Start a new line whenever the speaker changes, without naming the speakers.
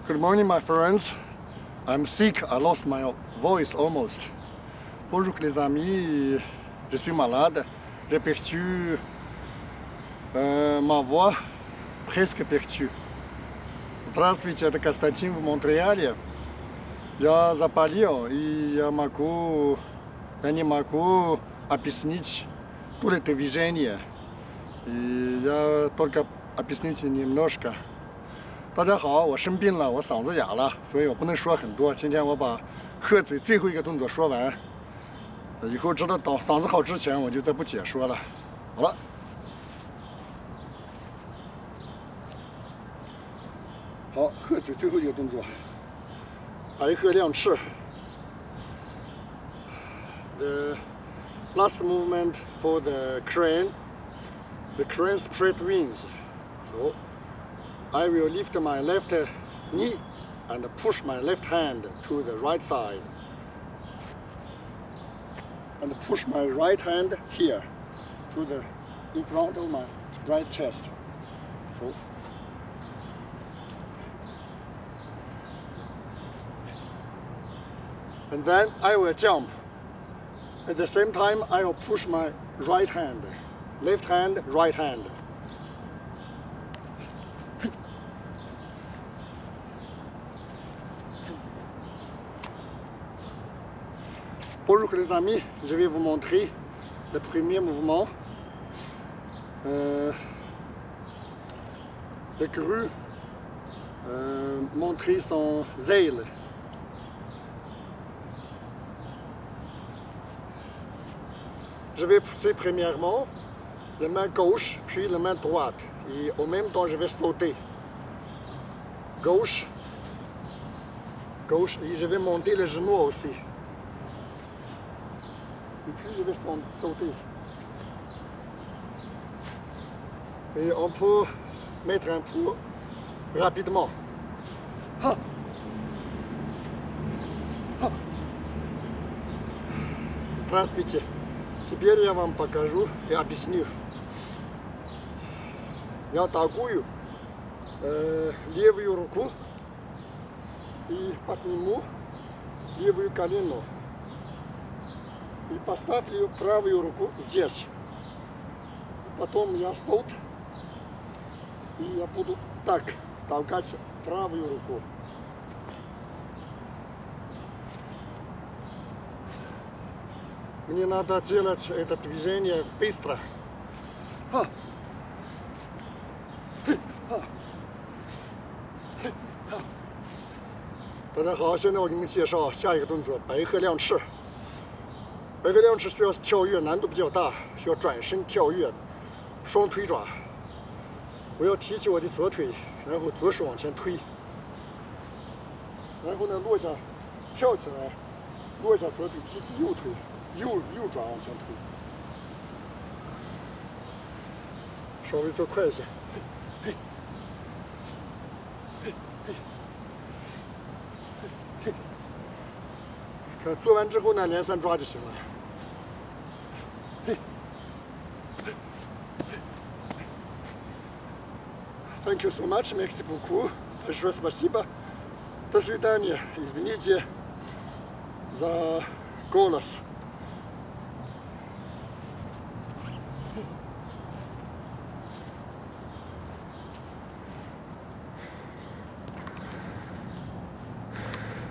Good morning, my friends. I'm sick. I lost my voice almost. Bonjour, les amis. Je suis malade. J'ai perdu ma voix, presque perdu. Здравствуйте, это Константин в Монреале. Я заболел, и я не могу объяснить tout это движение. И я только объяснить немножко.大家好，我生病了，我嗓子哑了，所以我不能说很多。今天我把鹤嘴最后一个动作说完，以后直到嗓子好之前，我就再不解说了。好了，好，鹤嘴最后一个动作，白鹤亮翅。The last movement for the crane, the crane spread wings. So I will lift my left knee and push my left hand to the right side. And push my right hand here to the in front of my right chest. So and then I will jump. At the same time, I will push my right hand, left hand, right hand. Bonjour les amis, je vais vous montrer le premier mouvement. Le Grue montrer son ailes. Je vais pousser premièrement la main gauche, puis la main droite. Et en même temps, je vais sauter. Gauche, gauche, et je vais monter les genoux aussi. Et puis je vais sauter. Et on peut mettre un coup rapidement. Ha. Ha. Здравствуйте. Теперь я вам покажу и объясню. Я атакую левую руку и подниму левую колено. И поставлю правую руку здесь. Потом я солт, и я буду так толкать правую руку. Мне надо делать это движение быстро. Ха. Ха. Ха. 大家好，现在我给你们介绍下一个动作——白鹤亮翅。白鹤亮翅需要跳跃，难度比较大，需要转身跳跃，双腿爪。我要提起我的左腿，然后左手往前推，然后呢落下，跳起来，落下左腿，提起右腿，右爪往前推，稍微做快一些。嘿，嘿，嘿，嘿，看做完之后呢，连3抓就行了。Thank you so much, merci beaucoup. Большое спасибо. До свидания. Извините за голос.